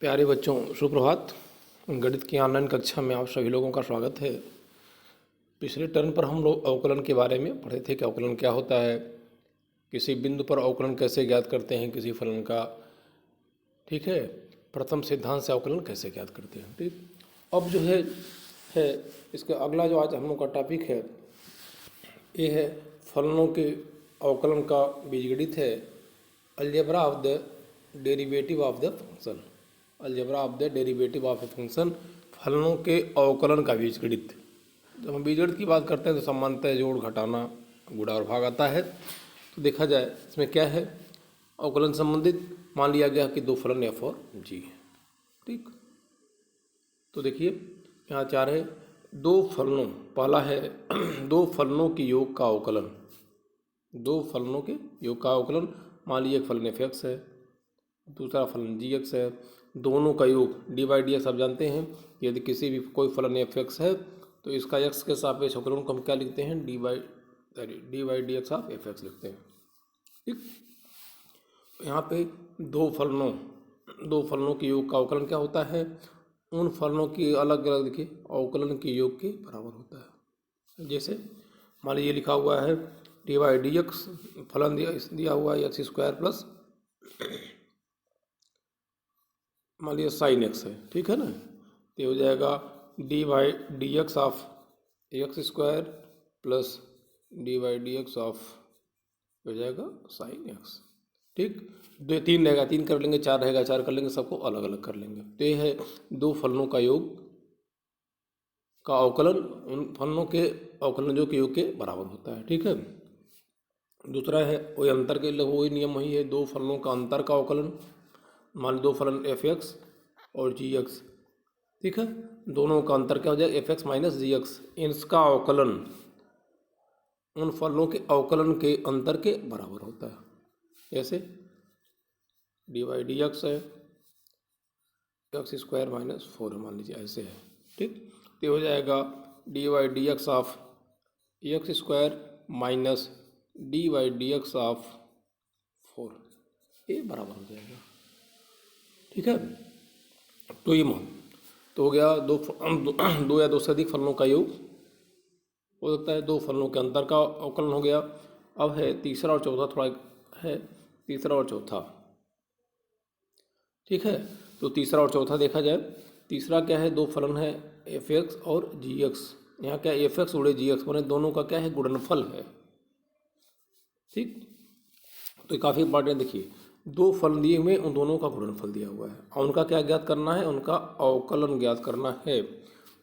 प्यारे बच्चों, सुप्रभात। गणित की ऑनलाइन कक्षा में आप सभी लोगों का स्वागत है। पिछले टर्म पर हम लोग अवकलन के बारे में पढ़े थे कि अवकलन क्या होता है, किसी बिंदु पर अवकलन कैसे ज्ञात करते हैं किसी फलन का, ठीक है। प्रथम सिद्धांत से अवकलन कैसे ज्ञात करते हैं, ठीक। अब जो है इसका अगला जो आज हम लोग का टॉपिक है ये है फलनों के अवकलन का बीजगणित है। Algebra of the derivative of the function. Algebra of the derivative of a function, फलनों के अवकलन का बीजगणित। जब हम बीजगणित की बात करते हैं तो सामान्यतः जोड़, घटाना, गुणा और भाग आता है। तो देखा जाए इसमें क्या है, अवकलन संबंधित मान लिया गया कि दो फलन एफ और जी है, ठीक। तो देखिए यहाँ चार है, दो फलनों, पहला है दो फलनों के योग का अवकलन। दो फलनों के योग का अवकलन, मान लीजिए एक फलन एफ एक्स है, दूसरा फलन जी एक्स है। दोनों का योग डी बाई डी एक्स आप जानते हैं। यदि किसी भी कोई फलन एफ एक्स है तो इसका एक्स के सापेक्ष अवकलन को हम क्या लिखते हैं, D by D x of F x लिखते हैं, ठीक। यहाँ पे दो फलनों के योग का अवकलन क्या होता है, उन फलनों की अलग अलग देखिए अवकलन के योग के बराबर होता है। जैसे मान लीजिए लिखा हुआ है डी बाई डी एक्स, फलन दिया हुआ है एक्स स्क्वायर प्लस मान लीजिए साइन एक्स है, ठीक है ना। तो ये हो जाएगा D by D x of x square plus D by D x of हो जाएगा साइन एक्स, ठीक। दो तीन रहेगा, तीन कर लेंगे, चार रहेगा, चार कर लेंगे, सबको अलग अलग कर लेंगे। तो ये है दो फलनों का योग का अवकलन, उन फलनों के अवकलन के योग के बराबर होता है, ठीक है। दूसरा है वही अंतर के लिए वही नियम वही है, दो फलनों का अंतर का अवकलन। मान लो दो फलन एफ एक्स और जी एक्स, ठीक है। दोनों का अंतर क्या हो जाएगा, एफ एक्स माइनस जी एक्स। इसका अवकलन उन फलनों के अवकलन के अंतर के बराबर होता है। जैसे डी बाई डी एक्स है, एक्स स्क्वायर माइनस 4 मान लीजिए, ऐसे है, ठीक। तो हो जाएगा D by D x of x square minus D by D x of 4, ये बराबर हो जाएगा, ठीक है। तो ये मान तो हो गया दो या दो से अधिक फलनों का योग हो सकता है, दो फलनों के अंतर का अवकलन हो गया। अब है तीसरा और चौथा, थोड़ा है तीसरा और चौथा, ठीक है। तो तीसरा और चौथा देखा जाए, तीसरा क्या है, दो फलन है एफ एक्स और जी एक्स। यहाँ क्या एफ एक्स उड़े जी एक्स बने, दोनों का क्या है, गुणनफल है, ठीक। तो काफ़ी इंपॉर्टेंट, देखिए दो फलन दिए हुए, उन दोनों का गुणनफल दिया हुआ है और उनका क्या ज्ञात करना है, उनका अवकलन ज्ञात करना है।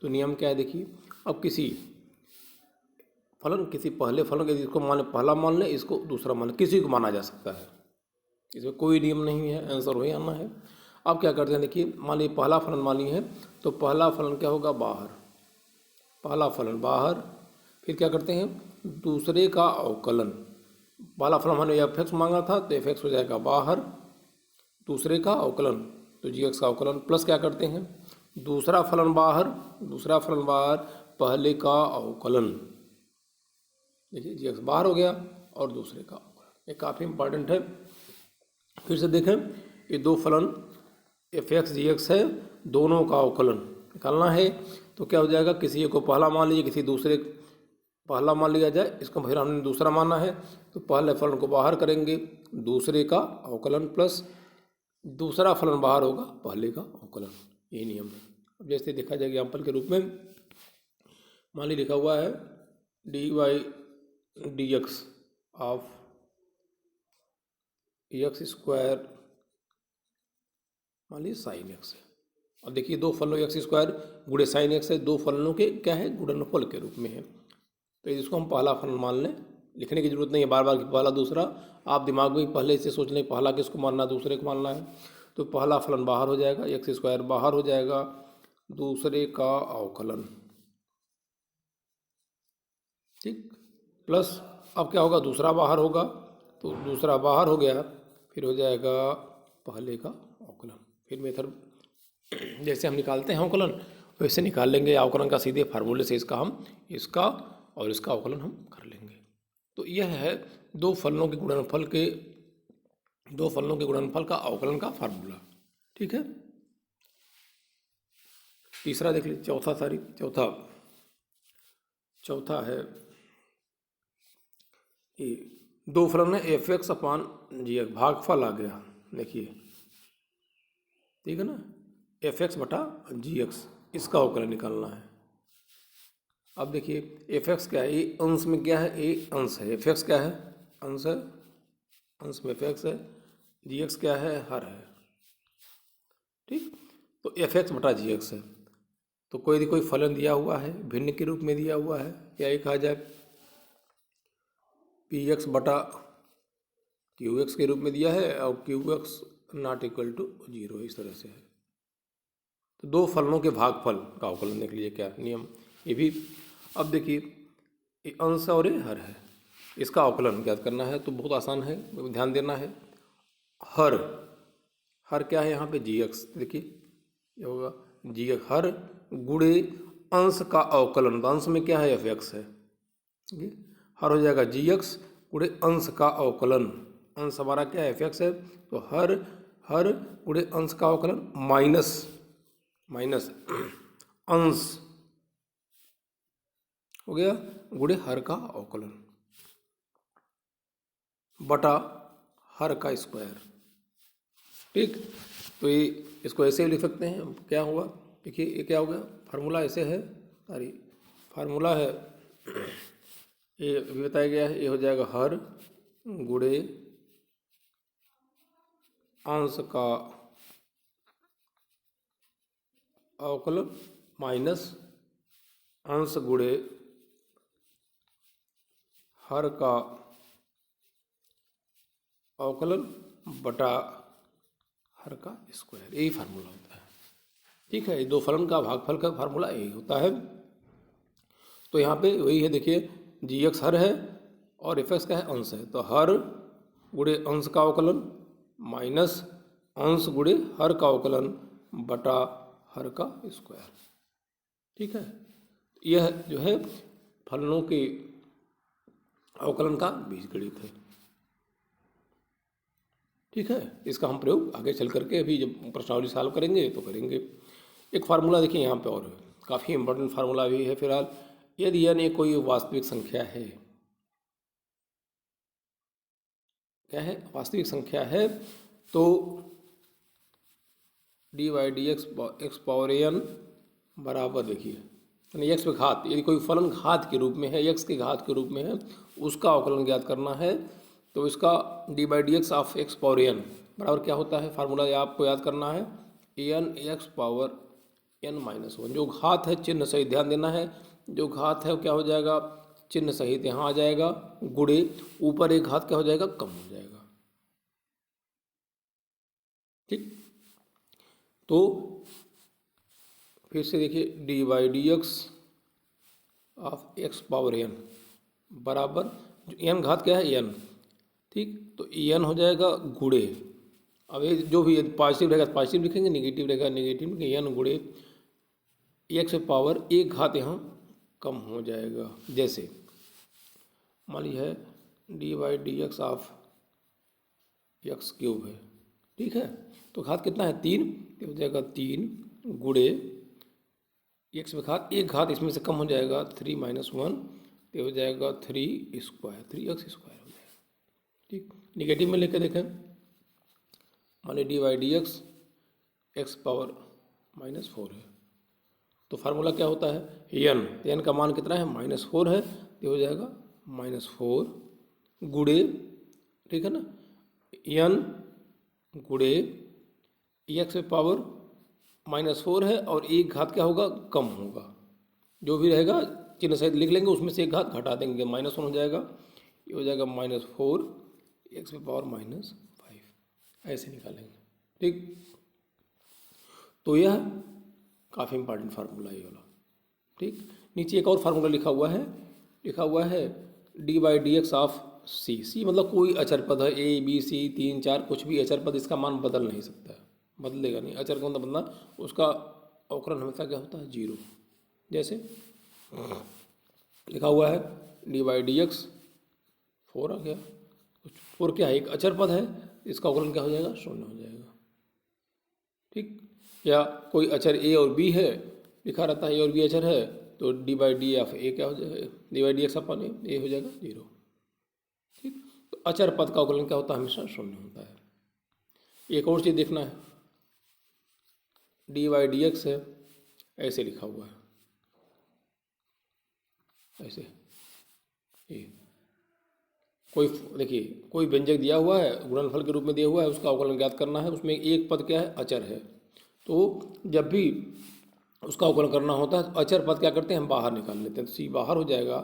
तो नियम क्या है देखिए, अब किसी फलन, किसी पहले फलन के जिसको मान पहला मान लें, इसको दूसरा मान लें, किसी को माना जा सकता है, इसमें कोई नियम नहीं है, आंसर वही आना है। अब क्या करते हैं देखिए, मान लीजिए पहला फलन मान ली है, तो पहला फलन क्या होगा, बाहर, पहला फलन बाहर। फिर क्या करते हैं, दूसरे का अवकलन, पहला फलन हमने एफ एक्स मांगा था तो एफ एक्स हो जाएगा बाहर, दूसरे का अवकलन तो जी एक्स का अवकलन, प्लस क्या करते हैं, दूसरा फलन बाहर, पहले का अवकलन, देखिए जी एक्स बाहर हो गया और दूसरे का अवकलन, ये काफ़ी इंपॉर्टेंट है। फिर से देखें, ये दो फलन एफ एक्स जी एक्स है, दोनों का अवकलन निकालना है। तो क्या हो जाएगा, किसी को पहला मान लीजिए, किसी दूसरे पहला मान लिया जाए, इसको फिर हमने दूसरा माना है, तो पहले फलन को बाहर करेंगे, दूसरे का अवकलन प्लस दूसरा फलन बाहर होगा, पहले का अवकलन, यही नियम है। अब जैसे देखा जाएगा एग्जाम्पल के रूप में, मान ली लिखा हुआ है D by D x of x square मान लीजिए साइन एक्स है। और देखिए दो फलनों एक्स स्क्वायर गुणे साइन एक्स है, दो फलनों के क्या है, गुणनफल के रूप में है। तो इसको हम पहला फलन मान लें, लिखने की जरूरत नहीं है बार बार कि पहला दूसरा, आप दिमाग में पहले से सोच लें पहला किसको मानना, दूसरे को मानना है। तो पहला फलन बाहर हो जाएगा, एक्स स्क्वायर बाहर हो जाएगा, दूसरे का अवकलन, ठीक, प्लस अब क्या होगा, दूसरा बाहर होगा, तो दूसरा बाहर हो गया, फिर हो जाएगा पहले का अवकलन। फिर मेथड जैसे हम निकालते हैं अवकलन वैसे निकाल लेंगे, अवकलन का सीधे फार्मूले से इसका हम इसका और इसका अवकलन हम कर लेंगे। तो यह है दो फलनों के गुणनफल का अवकलन का फार्मूला, ठीक है। तीसरा देख लीजिए, चौथा है ये दो फलन है एफ एक्स अपान जी एक्स, भागफल आ गया, देखिए ठीक है ना, एफ एक्स बटा जी एक्स, इसका अवकलन निकालना है। अब देखिए एफ एक्स क्या है, ये अंश में क्या है, ये अंश है, एफ एक्स क्या है, अंश है, अंश में एफ एक्स है, जी एक्स क्या है, हर है, ठीक। तो एफ एक्स बटा जी एक्स है, तो कोई फलन दिया हुआ है, भिन्न के रूप में दिया हुआ है, क्या ये कहा जाए पी एक्स बटा क्यू एक्स के रूप में दिया है, और q x not equal to zero, इस तरह से है। तो दो फलनों के भागफल का अवकलन देख लीजिए क्या नियम, ये भी। अब देखिए ये अंश और ये हर है, इसका अवकलन ज्ञात करना है, तो बहुत आसान है, ध्यान देना है। हर क्या है यहाँ पे जी एक्स, देखिए ये होगा जी एक्स, हर गुणे अंश का अवकलन, तो अंश में क्या है एफ एक्स है, हर हो जाएगा जी एक्स गुणे अंश का अवकलन, अंश हमारा क्या है एफ एक्स है, तो हर गुणे अंश का अवकलन माइनस अंश हो गया गुणे हर का अवकलन बटा हर का स्क्वायर, ठीक। तो ये इसको ऐसे भी लिख सकते हैं, क्या हुआ देखिए, ये क्या हो गया, फार्मूला ऐसे है, सॉरी फार्मूला है, ये भी बताया गया है, ये हो जाएगा हर गुणे अंश का अवकलन माइनस अंश गुणे हर का अवकलन बटा हर का स्क्वायर, यही फार्मूला होता है, ठीक है। ये दो फलन का भागफल का फार्मूला यही होता है। तो यहाँ पे वही है, देखिए जी एक्स हर है और एफ एक्स का है अंश है, तो हर गुणे अंश का अवकलन माइनस अंश गुणे हर का अवकलन बटा हर का स्क्वायर, ठीक है। यह जो है फलनों के अवकलन का बीजगणित है, ठीक है। इसका हम प्रयोग आगे चल करके अभी जब प्रश्नावली सॉल्व करेंगे तो करेंगे। एक फार्मूला देखिए यहाँ पे और काफ़ी इंपॉर्टेंट फार्मूला भी है फिलहाल, यदि यानी कोई वास्तविक संख्या है, क्या है वास्तविक संख्या है, तो d y d x power n बराबर, देखिए यानी एक्स पे घात, यदि कोई फलन घात के रूप में है, एक्स के घात के रूप में है, उसका अवकलन ज्ञात करना है, तो इसका d by D x of x power n बराबर क्या होता है, फार्मूला आपको याद करना है, n x power n minus one, जो घात है चिन्ह सहित, ध्यान देना है, जो घात है वो क्या हो जाएगा चिन्ह सहित यहाँ आ जाएगा, गुणे ऊपर एक घात क्या हो जाएगा कम हो जाएगा, ठीक। तो फिर से देखिए d by D x of x power n बराबर, एन घात क्या है एन, ठीक। तो एन हो जाएगा गुणे, अब ये जो भी पॉजिटिव रहेगा पॉजिटिव लिखेंगे, नेगेटिव रहेगा नेगेटिव, एन गुणे एक्स पावर एक घात यहाँ कम हो जाएगा, जैसे मान लीजिए है D by D x of x cube है, ठीक है। तो घात कितना है 3, तो हो जाएगा 3 गुणे एक्स में घात एक घात इसमें से कम हो जाएगा 3 माइनस 1, तो हो जाएगा 3 स्क्वायर, 3x स्क्वायर हो जाएगा, ठीक। निगेटिव में लेकर देखें, माने d y d x x power -4 है, तो फार्मूला क्या होता है एन, तो एन का मान कितना है -4 है, तो हो जाएगा -4 गुणे, ठीक है ना, एन गुणे एक्स पावर -4 है, और एक घात क्या होगा कम होगा, जो भी रहेगा चिन्ह सहित लिख लेंगे, उसमें से एक घात घटा देंगे, -1 हो जाएगा, ये हो जाएगा -4 एक्स पावर -5, ऐसे निकालेंगे, ठीक। तो यह काफ़ी इंपॉर्टेंट फार्मूला है ये वाला, ठीक। नीचे एक और फार्मूला लिखा हुआ है D by D x of C, C मतलब कोई अचर पद है, ए बी सी 3 4 कुछ भी अचर पद, इसका मान बदल नहीं सकता है, बदलेगा नहीं, अचर का मतलब बदलना, उसका अवकलन हमेशा क्या होता है 0, जैसे लिखा हुआ है डी बाई डी एक्स 4 आ गया, 4 क्या है एक अचर पद है, इसका अवकलन क्या हो जाएगा 0 हो जाएगा, ठीक। या कोई अचर ए और बी है, लिखा रहता है ए और बी अचर है, तो D by D F A क्या हो जाएगा, D by D x upon ए हो जाएगा 0। ठीक, तो अचर पद का अवकलन क्या होता है, हमेशा शून्य होता है। एक और चीज़ देखना है, डी बाई डी एक्स है, ऐसे लिखा हुआ है, ऐसे ये कोई देखिए कोई व्यंजक दिया हुआ है, गुणनफल के रूप में दिया हुआ है, उसका अवकलन ज्ञात करना है, उसमें एक पद क्या है, अचर है। तो जब भी उसका अवकलन करना होता है तो अचर पद क्या करते हैं, हम बाहर निकाल लेते हैं। तो सी बाहर हो जाएगा,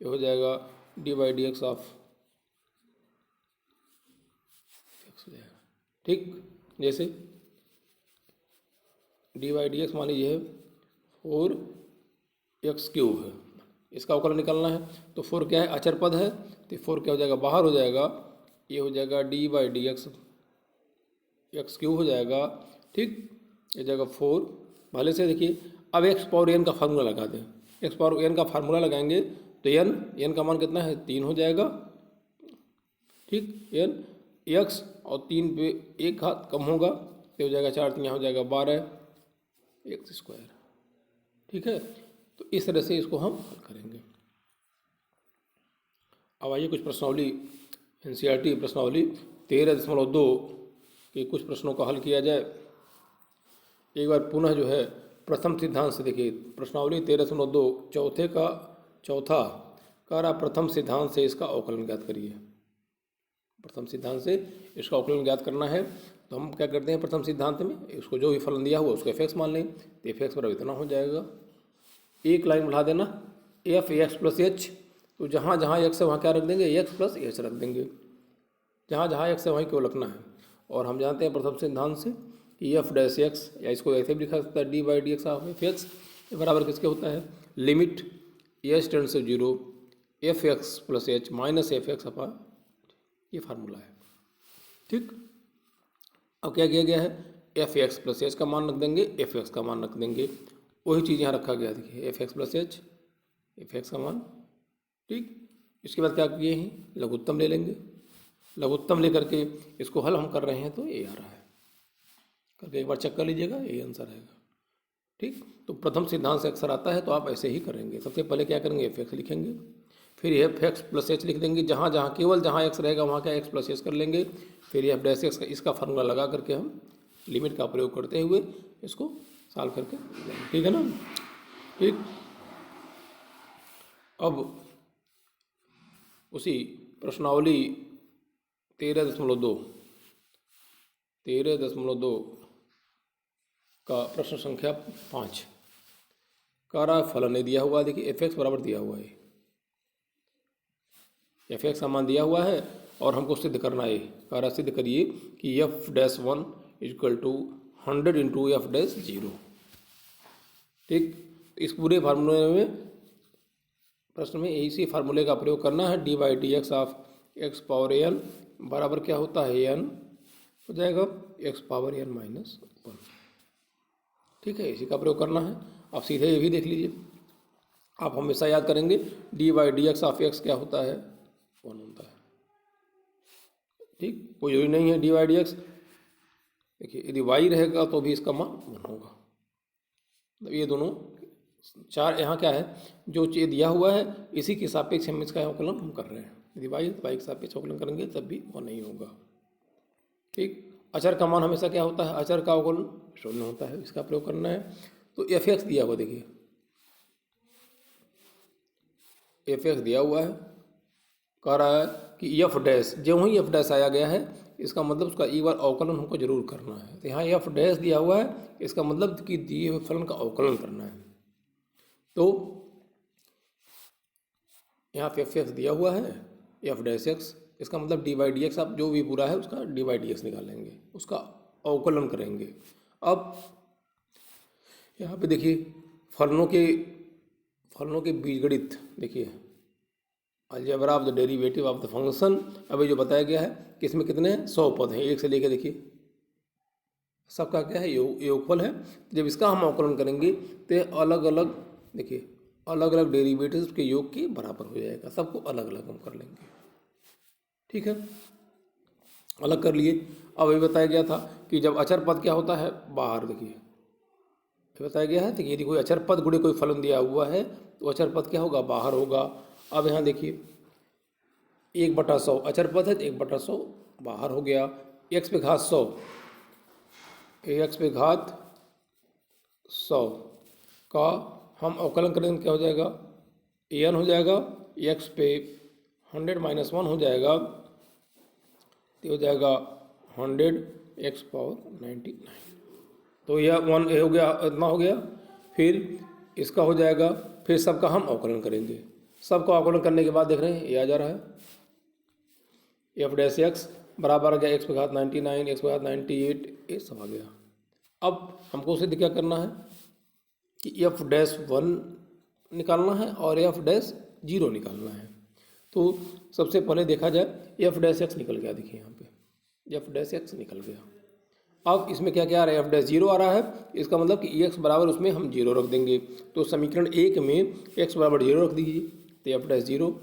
ये हो जाएगा D by D x of x हो जाएगा। ठीक, जैसे डी बाई डी एक्स मान लीजिए 4x³ है, इसका अवकलन निकालना है। तो 4 क्या है, अचर पद है, तो 4 क्या हो जाएगा, बाहर हो जाएगा, ये हो जाएगा D by D x x³ हो जाएगा। ठीक, ये जाएगा 4 भले से। देखिए अब x पावर n का फार्मूला लगा दें, x पावर n का फार्मूला लगाएंगे तो n का मान कितना है, 3 हो जाएगा। ठीक, n x और 3 पे एक हाथ कम होगा, तो हो जाएगा 4, 3 यहाँ हो जाएगा 12x²। ठीक है, तो इस तरह से इसको हम हल करेंगे। अब आइए कुछ प्रश्नावली, NCERT प्रश्नावली 13.2 के कुछ प्रश्नों का हल किया जाए। एक बार पुनः जो है प्रथम सिद्धांत से देखिए, प्रश्नावली 13.2 चौथे का चौथा कारा प्रथम सिद्धांत से इसका अवकलन ज्ञात करिए। प्रथम सिद्धांत से इसका अवकलन ज्ञात करना है, तो हम क्या करते हैं, प्रथम सिद्धांत में इसको जो भी फलन दिया हुआ उसको f(x) मान लें, तो f(x) बराबर इतना हो जाएगा। एक लाइन बढ़ा देना f(x) + h, तो जहाँ जहाँ x है वहाँ क्या रख देंगे, x + h रख देंगे, जहाँ जहाँ x है वहीं क्यों रखना है। और हम जानते हैं प्रथम सिद्धांत से कि f'(x) या इसको ऐसे भी लिखा सकता है D by D x of f(x) बराबर किसके होता है, limit s tends to 0 f(x) + h minus f(x) upon, ये फार्मूला है। ठीक, अब क्या किया गया है, f(x) + h का मान रख देंगे, f(x) का मान रख देंगे, वही चीज़ यहाँ रखा गया। देखिए f(x) + h, f(x) का मान। ठीक, इसके बाद क्या किए हैं, लघुत्तम ले लेंगे, लघुत्तम लेकर के इसको हल हम कर रहे हैं, तो ये आ रहा है, करके एक बार चेक कर लीजिएगा, ये आंसर आएगा। ठीक, तो प्रथम सिद्धांत से अक्सर आता है, तो आप ऐसे ही करेंगे। सबसे पहले क्या करेंगे, f(x) लिखेंगे, फिर f(x) + h लिख देंगे, जहाँ जहाँ केवल जहाँ x रहेगा वहाँ क्या x + h कर लेंगे, फिर f'(x) का इसका फार्मूला लगा करके हम लिमिट का प्रयोग करते हुए इसको सॉल्व करके लेंगे। ठीक है ना। ठीक, अब उसी प्रश्नावली 13.2 का प्रश्न संख्या 5 कारा फलन दिया हुआ है। देखिए f(x) बराबर दिया हुआ है, f(x) का मान दिया हुआ है और हमको सिद्ध करना है। कारा सिद्ध करिए कि f'(1) = 100 × f'(0). ठीक, इस पूरे फार्मूले में, प्रश्न में इसी फार्मूले का प्रयोग करना है। D by D x of x power n बराबर क्या होता है, n हो जाएगा x पावर n माइनस 1। ठीक है, इसी का प्रयोग करना है। आप सीधे ये भी देख लीजिए, आप हमेशा याद करेंगे D by D x of x क्या होता है, 1 होता है। ठीक, कोई जरूरी नहीं है डी बाई डी एक्स, देखिए यदि y रहेगा तो भी इसका मान 1 होगा। तो ये दोनों चार यहाँ क्या है, जो चीज़ दिया हुआ है इसी के सापेक्ष हम इसका अवकलन हम कर रहे हैं। यदि y है तो y के सापेक्ष अवकलन करेंगे तब भी वो नहीं होगा। ठीक, अचर का मान हमेशा क्या होता है, अचर का अवकलन 0 होता है, इसका प्रयोग करना है। तो f(x) दिया हुआ, देखिए f(x) दिया हुआ है, कह रहा है कि f' जो ही f' आया गया है इसका मतलब उसका एक बार अवकलन हमको जरूर करना है। तो यहाँ f' दिया हुआ है, इसका मतलब कि दिए हुए फलन का अवकलन करना है। तो यहाँ पे f(x) दिया हुआ है, f'(x), इसका मतलब डी बाई डी एक्स, आप जो भी पूरा है उसका डी बाई डी एक्स निकालेंगे, उसका अवकलन करेंगे। अब यहाँ पे देखिए फलनों के बीजगणित, देखिए algebra of the derivative of the function. अभी जो बताया गया है कि इसमें कितने 100 पद हैं, एक से लेकर देखिए सबका क्या है, योगफल है। जब इसका हम अवकलन करेंगे तो अलग अलग, देखिए अलग अलग डेरिवेटिव्स के योग के बराबर हो जाएगा, सबको अलग अलग हम कर लेंगे। ठीक है, अलग कर लिए। अब ये बताया गया था कि जब अचर पद क्या होता है, बाहर, देखिए ये बताया गया है। तो यदि कोई अचर पद गुणे कोई फलन दिया हुआ है तो अचर पद क्या होगा, बाहर होगा। अब यहाँ देखिए 1/100 अचर पद है तो 1/100 बाहर हो गया। x पे घात 100, x पे घात 100 का हम अवकलन करेंगे, क्या हो जाएगा, an हो जाएगा। x पे 100 - 1 हो जाएगा तो हो जाएगा 100x⁻99। तो यह 1 हो गया, इतना हो गया। फिर इसका हो जाएगा, फिर सबका हम अवकलन करेंगे। सबका अवकलन करने के बाद देख रहे हैं ये आ जा रहा है f' बराबर आ गया x पे घात 99, x पे घात 98, ये सब आ गया। अब हमको उसे क्या करना है कि f'1 निकालना है और f'0 निकालना है। तो सबसे पहले देखा जाए f' निकल गया, देखिए यहाँ पे f' निकल गया। अब इसमें क्या क्या आ रहा है, f'0 आ रहा है। इसका मतलब कि x बराबर उसमें हम 0 रख देंगे। तो समीकरण 1 में x बराबर 0 रख दीजिए तो f'0,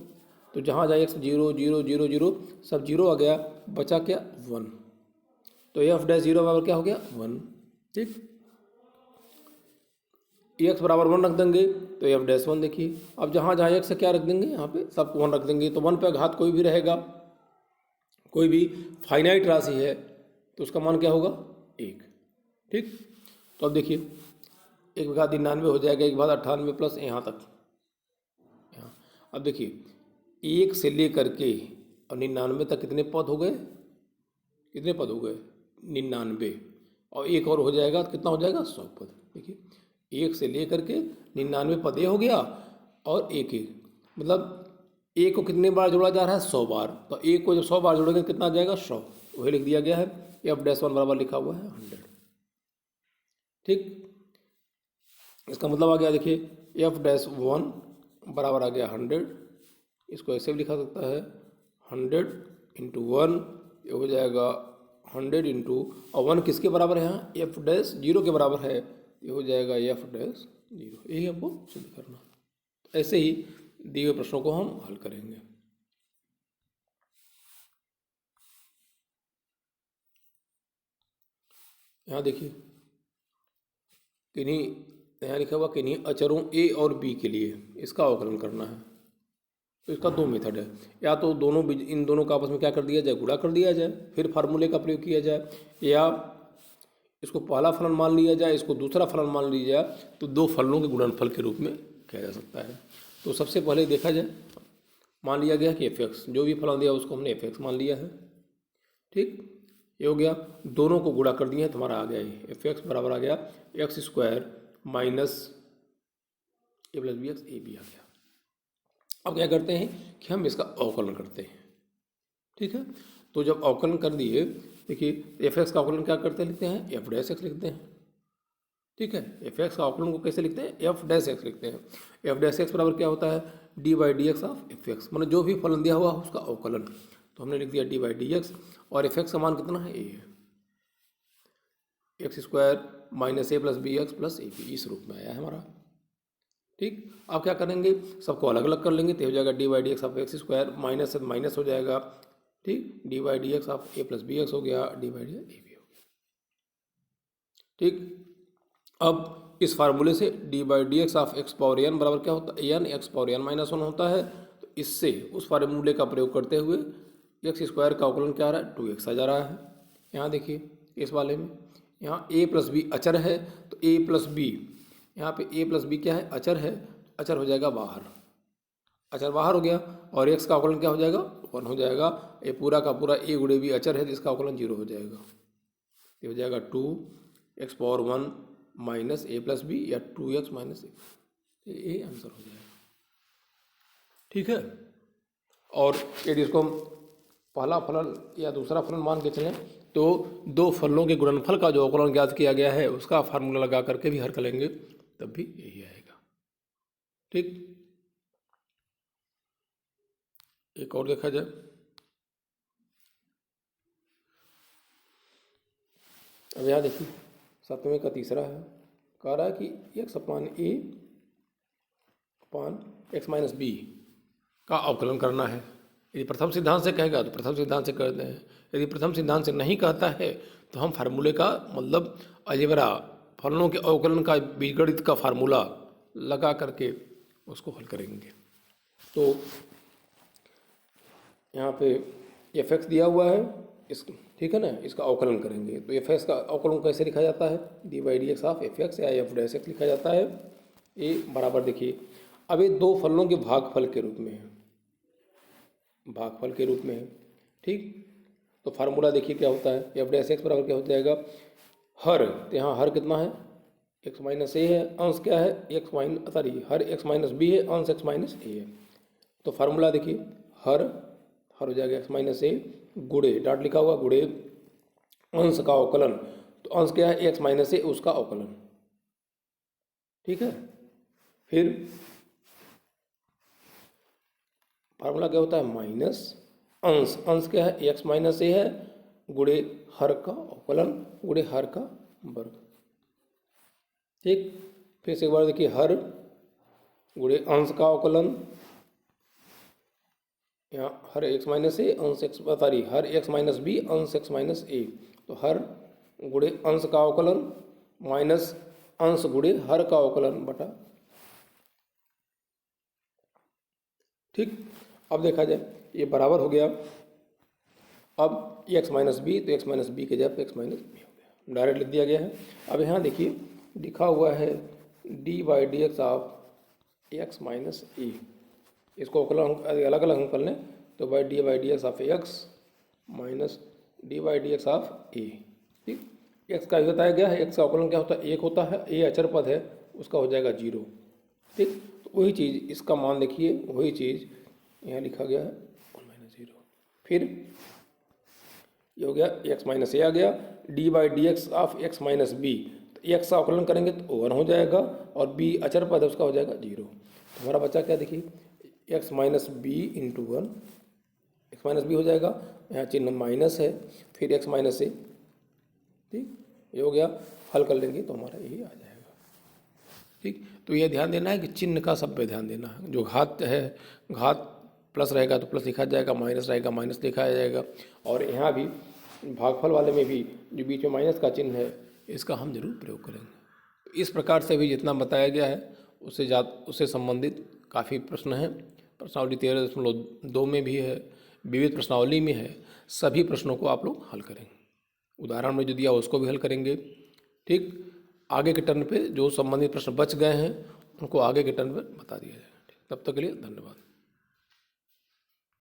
तो जहाँ जाए x 0 0 0 0 सब 0 आ गया, बचा क्या 1। तो f'0 बराबर क्या हो गया 1। ठीक, x बराबर 1 रख देंगे तो f'1 देखिए। अब जहाँ जहाँ x क्या रख देंगे, यहाँ पे सबको 1 रख देंगे। तो 1 पे घात कोई भी रहेगा, कोई भी फाइनाइट राशि है तो उसका मान क्या होगा 1। ठीक, तो अब देखिए 1 घात 99 हो जाएगा, 1 घात 98 प्लस यहाँ तक यहाँ। अब देखिए 1 से लेकर के और 99 तक कितने पद हो गए, कितने पद हो गए 99, और एक और हो जाएगा तो कितना हो जाएगा 100 पद। देखिए 1 से लेकर के 99 पद ये हो गया, और एक मतलब 1 को कितने बार जोड़ा जा रहा है 100 बार। तो 1 को जब 100 बार जोड़ेंगे कितना आ जाएगा 100, वही लिख दिया गया है। f'1 बराबर लिखा हुआ है 100। ठीक, इसका मतलब आ गया, देखिए f'1 बराबर आ गया 100। इसको ऐसे भी लिखा सकता है 100 × 1, ये हो जाएगा 100 इंटू, और 1 किसके बराबर है यहाँ f'0 के बराबर है, ये हो जाएगा f'0। यही हमको सिद्ध करना। ऐसे ही दिए हुए प्रश्नों को हम हल करेंगे। यहाँ देखिए किन्हीं, यहाँ लिखा हुआ किन्हीं अचरों a और b के लिए इसका अवकलन करना है। तो इसका 2 मेथड है, या तो दोनों इन दोनों का आपस में क्या कर दिया जाए, गुणा कर दिया जाए, फिर फार्मूले का प्रयोग किया जाए, या इसको पहला फलन मान लिया जाए, इसको दूसरा फलन मान लिया जाए, तो 2 फलनों के गुणनफल के रूप में किया जा सकता है। तो सबसे पहले देखा जाए, मान लिया गया कि f(x), जो भी फलन दिया उसको हमने f(x) मान लिया है। ठीक, ये हो गया, दोनों को गुणा कर दिए हैं तो हमारा आ गया ये f(x) बराबर आ गया x² - a + bx, a भी आ गया। अब क्या करते हैं कि हम इसका अवकलन करते हैं। ठीक है, तो जब अवकलन कर दिए, देखिए f(x) का अवकलन क्या करते हैं, लिखते हैं f'(x) लिखते हैं। ठीक है, f(x) का अवकलन को कैसे लिखते हैं, f'(x) लिखते हैं। f'(x) बराबर क्या होता है d/dx ऑफ f(x), मतलब जो भी फलन दिया हुआ उसका अवकलन। तो हमने लिख दिया d/dx, और f(x) का मान कितना है a है, x² - a + bx + ab, इस रूप में आया है हमारा। ठीक, अब क्या करेंगे, सबको अलग अलग कर लेंगे तो हो जाएगा d/dx ऑफ x² माइनस से माइनस हो जाएगा। ठीक, d/dx ऑफ a + bx हो गया, d/dx ab हो गया। ठीक, अब इस फार्मूले से d/dx ऑफ x⁻n बराबर क्या होता है, n x⁻n - 1 होता है। तो इससे उस फार्मूले का प्रयोग करते हुए x² का अवकलन क्या आ रहा है 2x आ जा रहा है। यहाँ देखिए इस वाले में, यहाँ a + b अचर है, तो a + b, यहाँ पे a + b क्या है, अचर है, अचर हो जाएगा बाहर, अचर बाहर हो गया, और x का अवकलन क्या हो जाएगा 1 हो जाएगा। ये पूरा का पूरा a × b अचर है तो इसका अवकलन 0 हो जाएगा। ये हो जाएगा 2x⁻1 - a + b, या 2x - a, ये आंसर हो जाएगा। ठीक है, और यदि इसको हम पहला फलन या दूसरा फलन मान के चलें तो 2 फलनों के गुणनफल का जो अवकलन ज्ञात किया गया है उसका फार्मूला लगा करके भी हल करेंगे, तब भी यही आएगा। ठीक, एक और देखा जाए, अब यहाँ देखिए 7वें का तीसरा है, कह रहा है कि x/a x - b का अवकलन करना है। यदि प्रथम सिद्धांत से कहेगा तो प्रथम सिद्धांत से करते हैं, यदि प्रथम सिद्धांत से नहीं कहता है तो हम फार्मूले का मतलब अलजेब्रा फलनों के अवकलन का बीजगणित का फार्मूला लगा करके उसको हल करेंगे। तो यहाँ पे एफ एक्स दिया हुआ है, इस ठीक है ना, इसका अवकलन करेंगे। तो एफ एक्स का अवकलन कैसे लिखा जाता है, D by D x of F x या एफ डैश एक्स लिखा जाता है। ये बराबर देखिए, अब ये दो फलनों के भागफल के रूप में है, भागफल के रूप में है, ठीक। तो फार्मूला देखिए क्या होता है, एफ डैश एक्स बराबर क्या हो जाएगा, हर, तो यहाँ हर कितना है, एक्स माइनस ए है, अंश क्या है एक्स माइनस, सॉरी हर एक्स माइनस बी है, अंश एक्स माइनस ए है। तो फार्मूला देखिए, हर हो जाएगा एक्स माइनस ए गुड़े, डॉट लिखा हुआ, गुड़े अंश का अवकलन, तो अंश क्या है एक्स माइनस ए, उसका अवकलन, ठीक है। फिर फार्मूला क्या होता है, माइनस अंश, अंश क्या है एक्स माइनस ए है, गुड़े हर का अवकलन, गुड़े हर का वर्ग, ठीक। फिर से एक बार देखिए, हर गुड़े अंश का अवकलन, यहाँ हर एक्स माइनस ए अंश एक्स, सॉरी हर एक्स माइनस बी अंश एक्स माइनस ए, तो हर गुड़े अंश का अवकलन माइनस अंश गुड़े हर का अवकलन बटा, ठीक। अब देखा जाए ये बराबर हो गया, अब एक्स माइनस बी, तो एक्स माइनस बी के जगह पे एक्स माइनस बी हो गया, डायरेक्ट लिख दिया गया है। अब यहाँ देखिए लिखा हुआ है D by D x of x minus A, इसको अवकलन अलग अलग हम कर लें, तो by D x of x minus D by D x of A, ठीक। एक्स का बताया गया है, एक्स का अवकलन क्या होता है, एक होता है, ए अचर पद है, उसका हो जाएगा 0, ठीक। तो वही चीज़ इसका मान देखिए, वही चीज़ यहाँ लिखा गया है 1 माइनस 0। फिर ये हो गया एक्स माइनस ए आ गया, d by D x of x minus b, तो एक्स का अवकलन करेंगे तो 1 हो जाएगा, और बी अचर पद है उसका हो जाएगा 0। तो हमारा बच्चा क्या देखिए, x minus b into 1, x minus b हो जाएगा, यहाँ चिन्ह माइनस है, फिर एक्स माइनस ए, ठीक। ये हो गया, हल कर लेंगे तो हमारा यही आ जाएगा, ठीक। तो ये ध्यान देना है कि चिन्ह का सब पे ध्यान देना है, जो घात है, घात प्लस रहेगा तो प्लस लिखा जाएगा, माइनस रहेगा माइनस लिखा जाएगा, और यहाँ भी भागफल वाले में भी जो बीच में माइनस का चिन्ह है, इसका हम जरूर प्रयोग करेंगे। तो इस प्रकार से भी जितना बताया गया है उससे संबंधित काफ़ी प्रश्न हैं। प्रश्नावली 13.2 में भी है, विविध प्रश्नावली में है, सभी प्रश्नों को आप लोग हल करेंगे। उदाहरण में जो दिया उसको भी हल करेंगे, ठीक। आगे के टर्न पे जो संबंधित प्रश्न बच गए हैं उनको आगे के टर्न पे बता दिया जाएगा, ठीक। तब तक के लिए धन्यवाद।